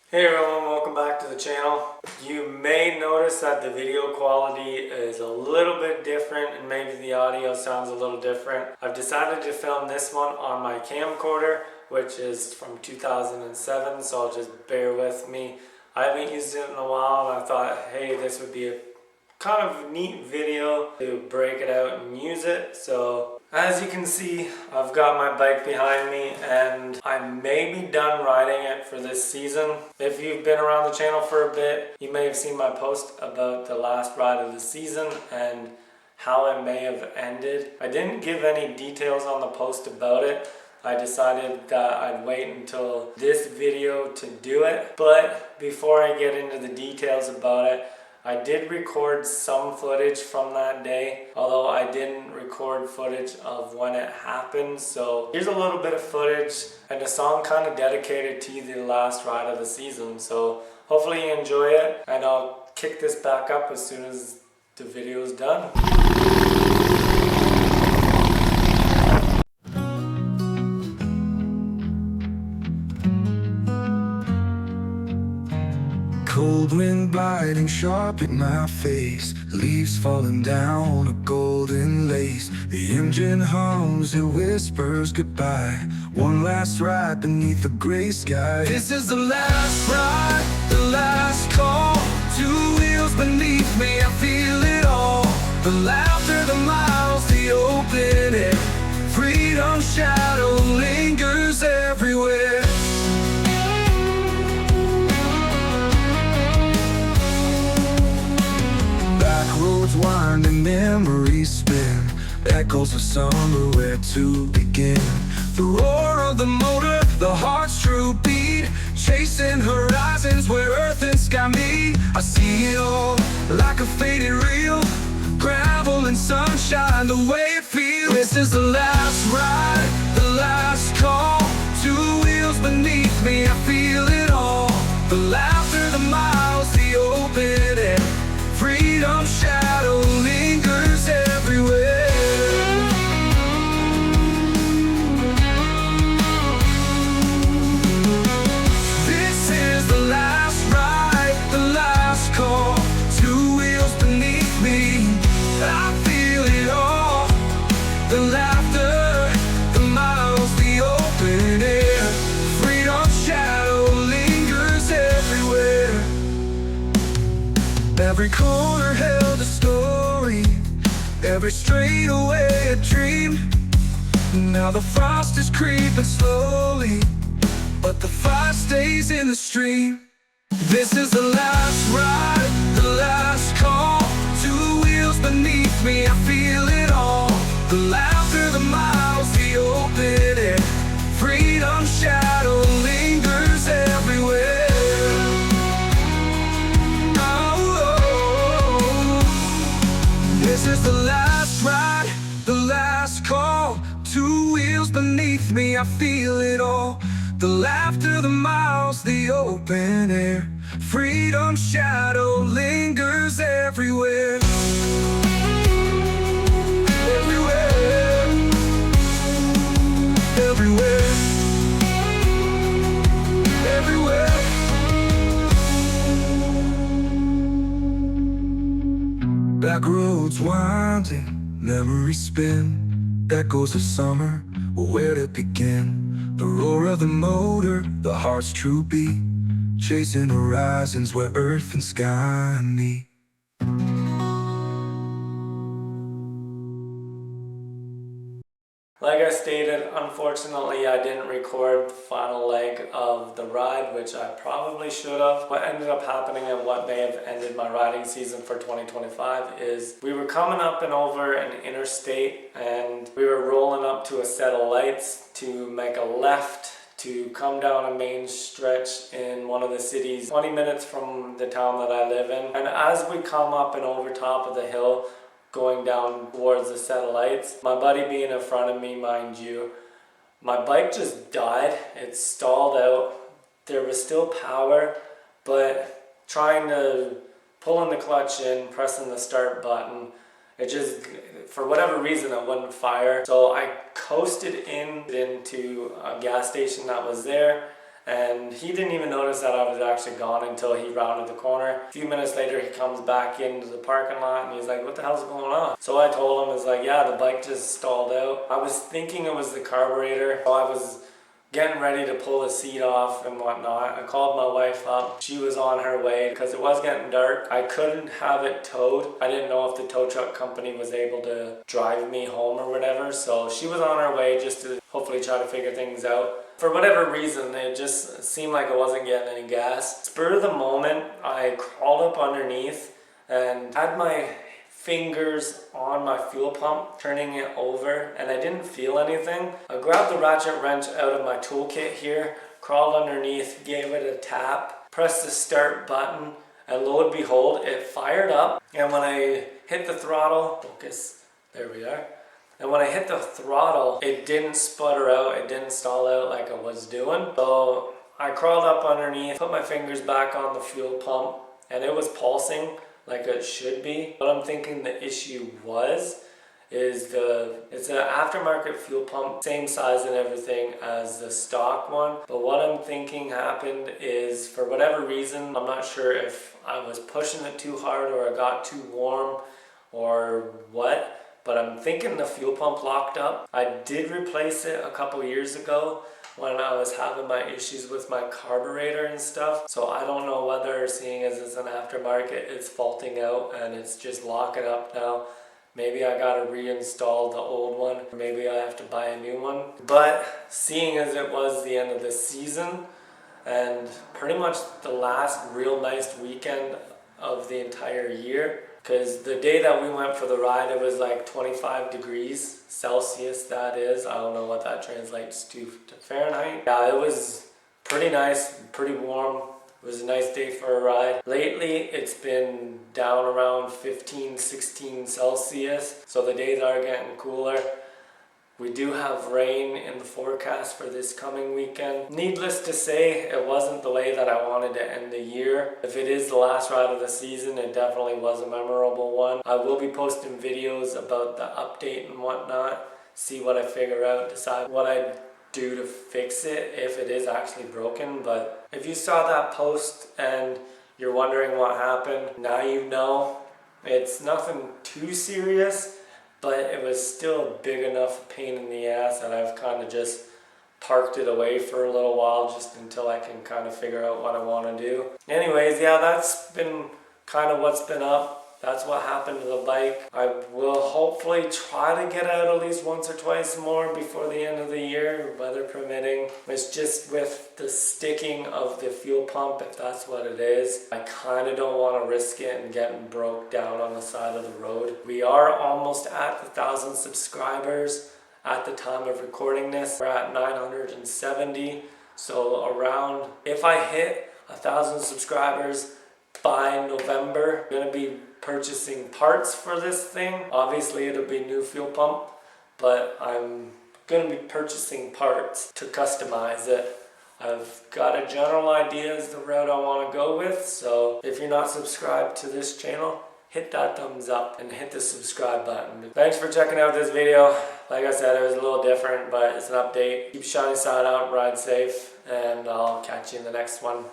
Hey everyone, welcome back to the channel. You may notice that the video quality is a little bit different and maybe the audio sounds a little different. I've decided to film this one on my camcorder, which is from 2007, so just bear with me. I haven't used it in a while and I thought, hey, this would be a kind of neat video to break it out and use it. So as you can see, I've got my bike behind me and I may be done riding it for this season. If you've been around the channel for a bit, you may have seen my post about the last ride of the season and how it may have ended. I didn't give any details on the post about it. I decided that I'd wait until this video to do it. But before I get into the details about it, I did record some footage from that day, although I didn't record footage of when it happened. So here's a little bit of footage and a song kind of dedicated to the last ride of the season. So hopefully you enjoy it, and I'll kick this back up as soon as the video is done. Cold wind biting sharp at my face, leaves falling down a golden lace. The engine hums, it whispers goodbye. One last ride beneath the gray sky. This is the last ride, the last call. Two wheels beneath me, I feel it all. The laughter, the miles, the open air. Freedom shadow lingers everywhere. Roads wind and memories spin, echoes of summer, where to begin? The roar of the motor, the heart's true beat, chasing horizons where earth and sky meet. I see it all like a faded reel, gravel and sunshine, the way it feels. This is the last ride, the last call. Two wheels beneath me, I feel it all. The laughter, the miles, the open air. Freedom shadow lingers everywhere. This is the last ride, the last call. Two wheels beneath me, I feel it all. The laughter, the miles, the open air. Freedom shadow lingers everywhere. Every corner held a story, every straightaway a dream. Now the frost is creeping slowly, but the fire stays in the stream. This is the last ride, the last call. Two wheels beneath me, I feel it all. The laughter, the miles, the open air. Freedom shadow lingers everywhere. This is the last ride, the last call. Two wheels beneath me, I feel it all. The laughter, the miles, the open air. Freedom shadow lingers everywhere. Everywhere. Everywhere. Everywhere. Back roads winding, memories spin, echoes of summer, where to begin? The roar of the motor, the heart's true beat, chasing horizons where earth and sky meet. Like I stated, unfortunately I didn't record the final leg of the ride, which I probably should have. What ended up happening and what may have ended my riding season for 2025 is we were coming up and over an interstate and we were rolling up to a set of lights to make a left to come down a main stretch in one of the cities 20 minutes from the town that I live in. And as we come up and over top of the hill, going down towards the set of lights, my buddy being in front of me, mind you, my bike just died. It stalled out. There was still power, but trying to pull in the clutch in, pressing the start button, it just, for whatever reason, it wouldn't fire. So I coasted into a gas station that was there, And he didn't even notice that I was actually gone until he rounded the corner. A few minutes later, he comes back into the parking lot and he's like, what the hell's going on? So I told him, it's like, yeah, the bike just stalled out. I was thinking it was the carburetor. So I was getting ready to pull the seat off and whatnot. I called my wife up. She was on her way because it was getting dark. I couldn't have it towed. I didn't know if the tow truck company was able to drive me home or whatever. So she was on her way just to hopefully try to figure things out. For whatever reason, it just seemed like I wasn't getting any gas. Spur of the moment, I crawled up underneath and had my fingers on my fuel pump, turning it over, and I didn't feel anything. I grabbed the ratchet wrench out of my toolkit here, crawled underneath, gave it a tap, pressed the start button, and lo and behold, it fired up. And when I hit the throttle, focus, there we are. And when I hit the throttle, it didn't sputter out, it didn't stall out like I was doing. So I crawled up underneath, put my fingers back on the fuel pump, and it was pulsing like it should be. What I'm thinking the issue is it's an aftermarket fuel pump, same size and everything as the stock one. But what I'm thinking happened is, for whatever reason, I'm not sure if I was pushing it too hard or I got too warm or what, but I'm thinking the fuel pump locked up. I did replace it a couple years ago when I was having my issues with my carburetor and stuff. So I don't know whether, seeing as it's an aftermarket, it's faulting out and it's just locking up now. Maybe I gotta reinstall the old one, or maybe I have to buy a new one. But seeing as it was the end of the season and pretty much the last real nice weekend of the entire year, because the day that we went for the ride, it was like 25 degrees Celsius, that is. I don't know what that translates to Fahrenheit. Yeah, it was pretty nice, pretty warm. It was a nice day for a ride. Lately, it's been down around 15, 16 Celsius, so the days are getting cooler. We do have rain in the forecast for this coming weekend. Needless to say, it wasn't the way that I wanted to end the year. If it is the last ride of the season, it definitely was a memorable one. I will be posting videos about the update and whatnot, see what I figure out, decide what I do to fix it if it is actually broken. But if you saw that post and you're wondering what happened, now you know. It's nothing too serious, but it was still a big enough pain in the ass that I've kind of just parked it away for a little while just until I can kind of figure out what I want to do. Anyways, yeah, that's been kind of what's been up. That's what happened to the bike. I will hopefully try to get out at least once or twice more before the end of the year, weather permitting. It's just with the sticking of the fuel pump, if that's what it is. I kind of don't want to risk it and getting broke down on the side of the road. We are almost at 1,000 subscribers at the time of recording this. We're at 970. So around, if I hit 1,000 subscribers by November, I'm going to be purchasing parts for this thing. Obviously it'll be new fuel pump, but I'm going to be purchasing parts to customize it. I've got a general idea as the route I want to go with, so if you're not subscribed to this channel, hit that thumbs up and hit the subscribe button. Thanks for checking out this video. Like I said, it was a little different, but it's an update. Keep shiny side out, ride safe, and I'll catch you in the next one.